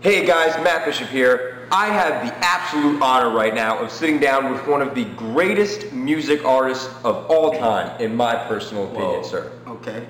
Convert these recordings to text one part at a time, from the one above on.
Hey guys, Matt Bishop here. I have the absolute honor right now of sitting down with one of the greatest music artists of all time, in my personal opinion, sir. Okay.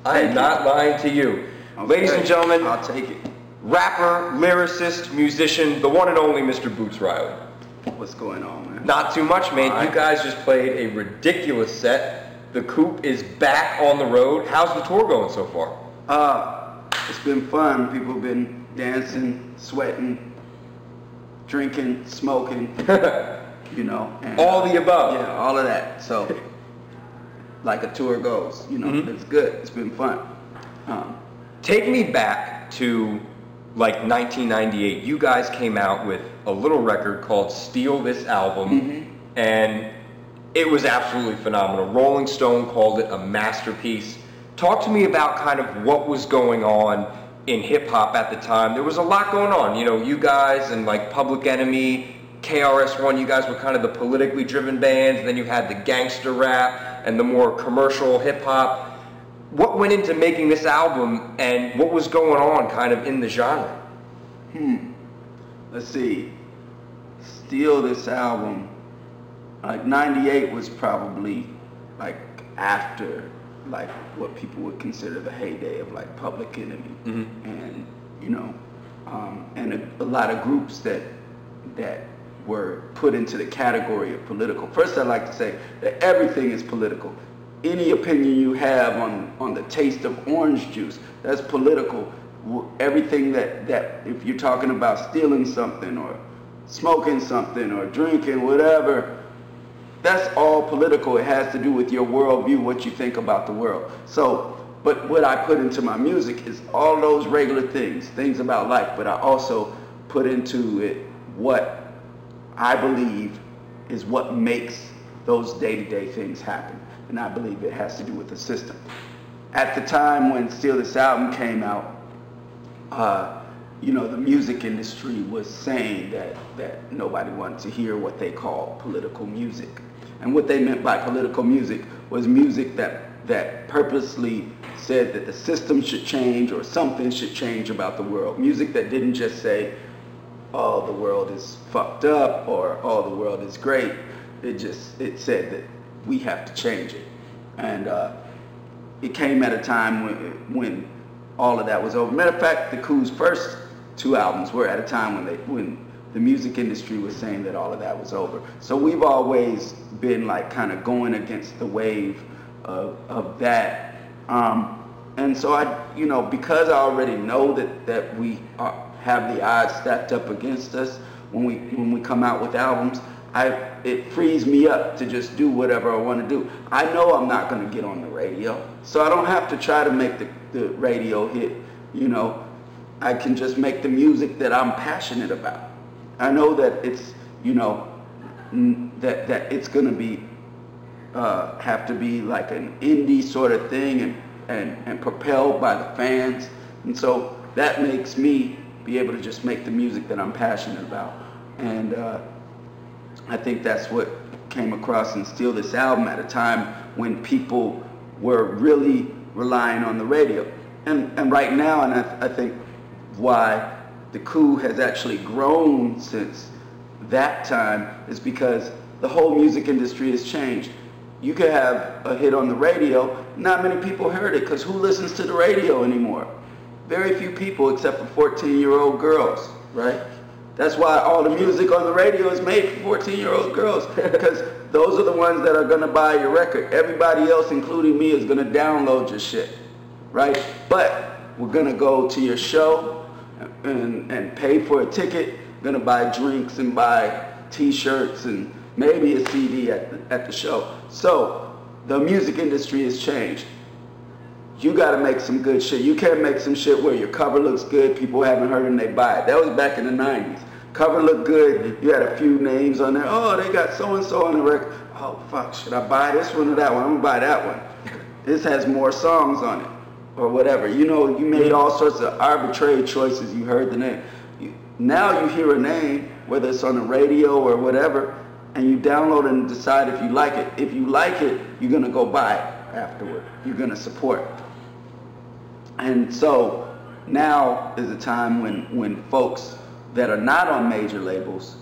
I am not lying to you. Okay. Ladies and gentlemen, I'll take it. Rapper, lyricist, musician, the one and only Mr. Boots Riley. What's going on, man? Not too much, man. All right. You guys just played a ridiculous set. The Coup is back on the road. How's the tour going so far? It's been fun. People have been dancing, sweating, drinking, smoking, and, All the above. Yeah, all of that. So, like a tour goes, It's good. It's been fun. Take me back to like 1998. You guys came out with a little record called Steal This Album, and it was absolutely phenomenal. Rolling Stone called it a masterpiece. Talk to me about kind of what was going on in hip-hop at the time. There was a lot going on. You guys and like Public Enemy, KRS-One, you guys were kind of the politically driven bands. And then you had the gangster rap and the more commercial hip-hop. What went into making this album, and what was going on kind of in the genre? Let's see. Steal This Album. Like 98 was probably like after like what people would consider the heyday of like Public Enemy, and and a lot of groups that were put into the category of political. First, I'd like to say that everything is political. Any opinion you have on the taste of orange juice, that's political. Everything that if you're talking about stealing something or smoking something or drinking, whatever, that's all political. It has to do with your worldview, what you think about the world. So, but what I put into my music is all those regular things about life, but I also put into it what I believe is what makes those day-to-day things happen. And I believe it has to do with the system. At the time when Steal This Album came out, the music industry was saying that nobody wanted to hear what they call political music. And what they meant by political music was music that purposely said that the system should change or something should change about the world. Music that didn't just say, oh, the world is fucked up or oh, the world is great. It said that we have to change it. And it came at a time when all of that was over. Matter of fact, the Coup's first two albums were at a time when the music industry was saying that all of that was over. So we've always been like kind of going against the wave of that. And so because I already know that we have the odds stacked up against us when we come out with albums, it frees me up to just do whatever I want to do. I know I'm not going to get on the radio, so I don't have to try to make the radio hit. I can just make the music that I'm passionate about. I know that it's that it's going to be have to be like an indie sort of thing and propelled by the fans, and so that makes me be able to just make the music that I'm passionate about. And I think that's what came across in Steal This Album at a time when people were really relying on the radio. And right now, and I think why the Coup has actually grown since that time is because the whole music industry has changed. You could have a hit on the radio, not many people heard it, because who listens to the radio anymore? Very few people except for 14-year-old girls, right? That's why all the music on the radio is made for 14-year-old girls, because those are the ones that are going to buy your record. Everybody else, including me, is going to download your shit, right? But we're going to go to your show and pay for a ticket, going to buy drinks and buy T-shirts and maybe a CD at the show. So the music industry has changed. You got to make some good shit. You can't make some shit where your cover looks good, people haven't heard it and they buy it. That was back in the 90s. Cover looked good, you had a few names on there. Oh, they got so-and-so on the record. Oh, fuck, should I buy this one or that one? I'm gonna buy that one. This has more songs on it, or whatever. You made all sorts of arbitrary choices. You heard the name. Now you hear a name, whether it's on the radio or whatever, and you download it and decide if you like it. If you like it, you're gonna go buy it afterward. You're gonna support. And so now is a time when folks that are not on major labels,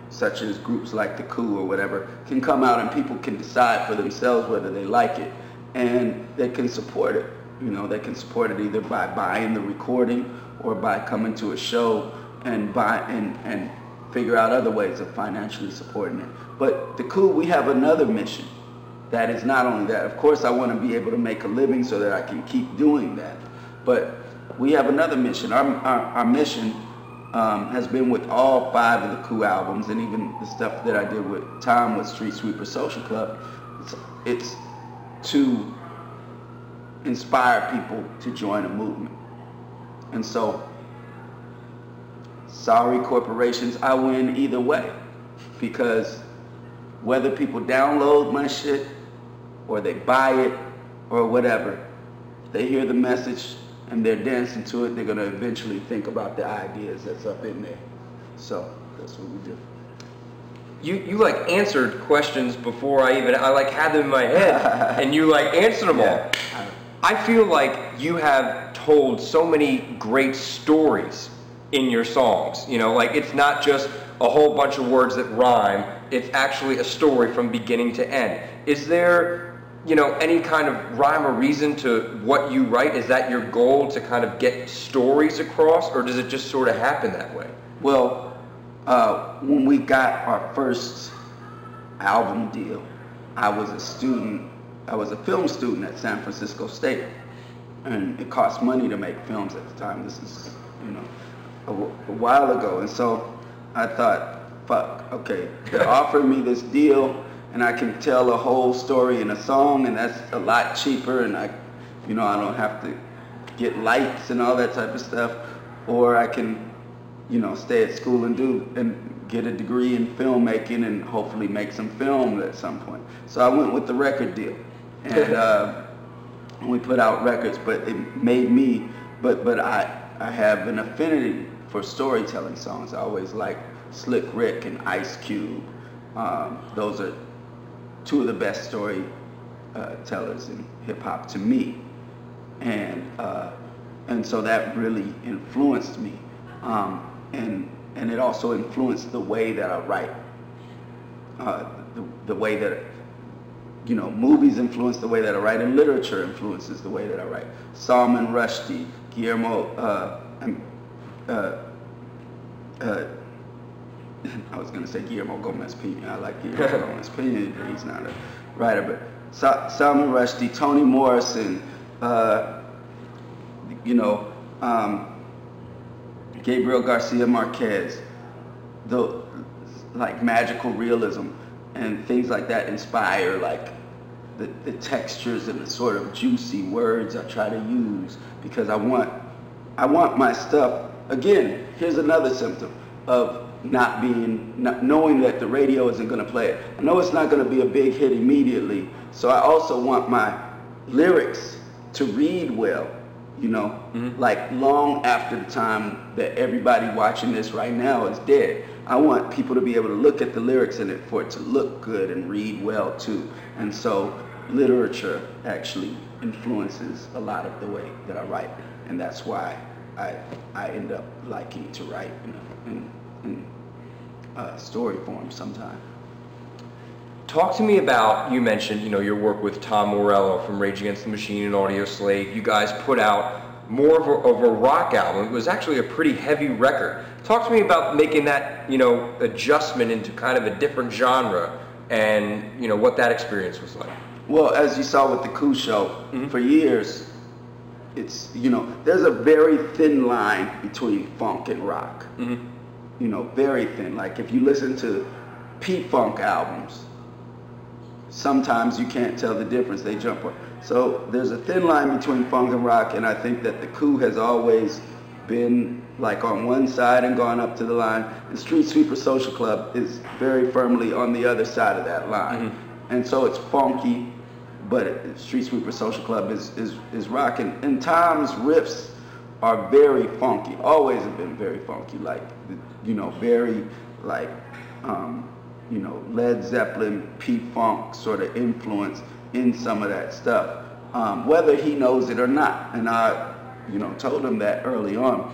such as groups like the Coup or whatever, can come out and people can decide for themselves whether they like it, and they can support it. You know, they can support it either by buying the recording or by coming to a show and buy and figure out other ways of financially supporting it. But the Coup, we have another mission. That is not only that. Of course, I want to be able to make a living so that I can keep doing that. But we have another mission. Our mission has been with all 5 of the Coup albums, and even the stuff that I did with Tom with Street Sweeper Social Club. It's to inspire people to join a movement. And so, sorry corporations, I win either way, because whether people download my shit or they buy it or whatever, they hear the message and they're dancing to it, they're going to eventually think about the ideas that's up in there. So that's what we do. You like answered questions before I like had them in my head, and you like answered them all. I feel like you have told so many great stories in your songs. You know, like it's not just a whole bunch of words that rhyme. It's actually a story from beginning to end. Is there, any kind of rhyme or reason to what you write? Is that your goal, to kind of get stories across, or does it just sort of happen that way? Well, when we got our first album deal, I was a film student at San Francisco State, and it cost money to make films at the time. This is, a while ago, and so I thought, fuck, okay, they're offering me this deal, and I can tell a whole story in a song, and that's a lot cheaper, and I don't have to get lights and all that type of stuff, or I can, stay at school and get a degree in filmmaking and hopefully make some film at some point. So I went with the record deal, and we put out records, but it made me, but I have an affinity for storytelling songs. I always like Slick Rick and Ice Cube. Those are 2 of the best story tellers in hip hop to me, and so that really influenced me, and it also influenced the way that I write. The way that movies influence the way that I write, and literature influences the way that I write. Salman Rushdie, Guillermo. I was going to say Guillermo Gomez Pena. I like Guillermo Gomez Pena. He's not a writer, but Salman Rushdie, Toni Morrison, Gabriel Garcia Marquez, the magical realism and things like that inspire the textures and the sort of juicy words I try to use, because I want my stuff. Again, here's another symptom of not knowing that the radio isn't going to play it. I know it's not going to be a big hit immediately, so I also want my lyrics to read well, like long after the time that everybody watching this right now is dead. I want people to be able to look at the lyrics in it for it to look good and read well too. And so literature actually influences a lot of the way that I write, and that's why I end up liking to write in story form sometimes. Talk to me about, you mentioned, your work with Tom Morello from Rage Against the Machine and Audioslave. You guys put out more of a rock album. It was actually a pretty heavy record. Talk to me about making that, adjustment into kind of a different genre, and, what that experience was like. Well, as you saw with the Coup show, for years, it's, there's a very thin line between funk and rock. Very thin. Like if you listen to P-Funk albums, sometimes you can't tell the difference. They jump on. So there's a thin line between funk and rock, and I think that the Coup has always been like on one side and gone up to the line, and Street Sweeper Social Club is very firmly on the other side of that line. And so it's funky, but Street Sweeper Social Club is rocking. And Tom's riffs are very funky, always have been very funky, like, very like, Led Zeppelin, P-Funk sort of influence in some of that stuff, whether he knows it or not. And told him that early on.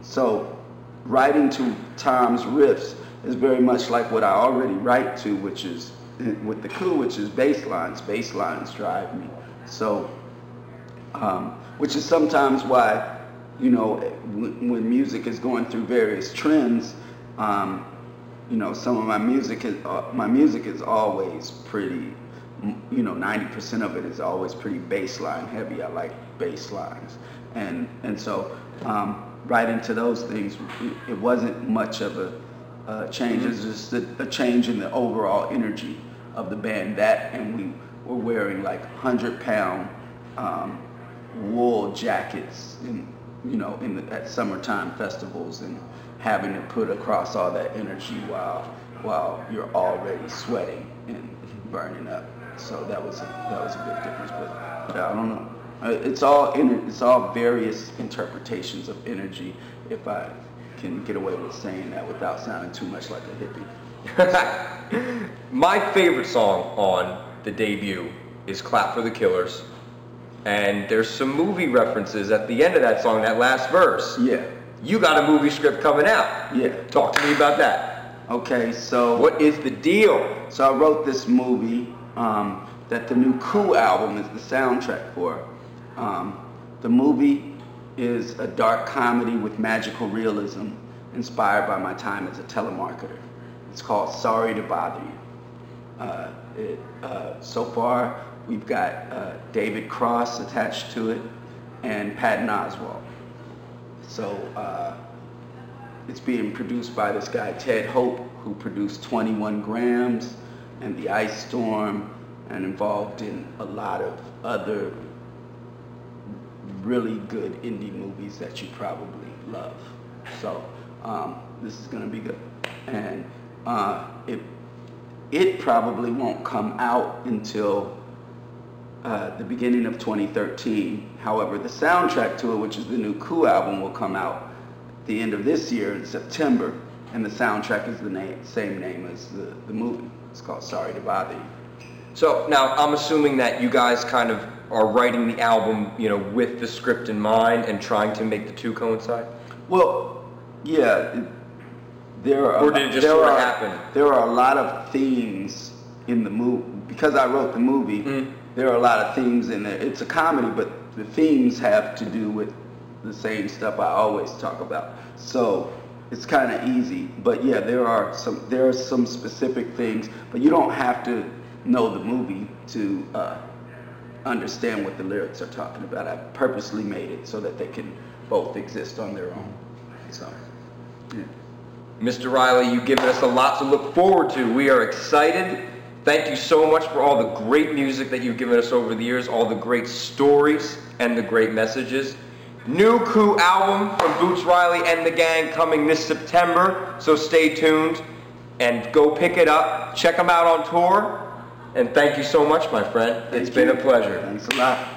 So writing to Tom's riffs is very much like what I already write to, which is with the Coup, which is bass lines. Bass lines drive me. So, which is sometimes why, when music is going through various trends, some of my music is always pretty, 90% of it is always pretty bass line heavy. I like bass lines. And so right into those things, it wasn't much of a change. It's just a change in the overall energy of the band. That, and we were wearing like 100-pound wool jackets at summertime festivals, and having to put across all that energy while you're already sweating and burning up. So that was a big difference. But I don't know. It's all various interpretations of energy, if I can get away with saying that without sounding too much like a hippie. My favorite song on the debut is Clap for the Killers. And there's some movie references at the end of that song, that last verse. Yeah. You got a movie script coming out. Yeah. Talk to me about that. Okay, so... What is the deal? So I wrote this movie that the new Coup album is the soundtrack for. The movie is a dark comedy with magical realism inspired by my time as a telemarketer. It's called Sorry to Bother You. So far, we've got David Cross attached to it and Patton Oswalt. So it's being produced by this guy, Ted Hope, who produced 21 Grams and The Ice Storm, and involved in a lot of other really good indie movies that you probably love. So this is going to be good. And it probably won't come out until the beginning of 2013. However, the soundtrack to it, which is the new Coup album, will come out at the end of this year in September, and the soundtrack is the same name as the movie. It's called Sorry to Bother You. So now I'm assuming that you guys kind of are writing the album, with the script in mind and trying to make the two coincide? Well, yeah. Or did it just sort of happen? There are a lot of themes in the movie. Because I wrote the movie, there are a lot of themes in there. It's a comedy, but the themes have to do with the same stuff I always talk about. So it's kind of easy. But yeah, there are some specific things, but you don't have to know the movie to understand what the lyrics are talking about. I purposely made it so that they can both exist on their own. So, yeah. Mr. Riley, you've given us a lot to look forward to. We are excited. Thank you so much for all the great music that you've given us over the years, all the great stories and the great messages. New Coup album from Boots Riley and the gang coming this September, so stay tuned and go pick it up. Check them out on tour. And thank you so much, my friend. It's been a pleasure. Thanks a lot.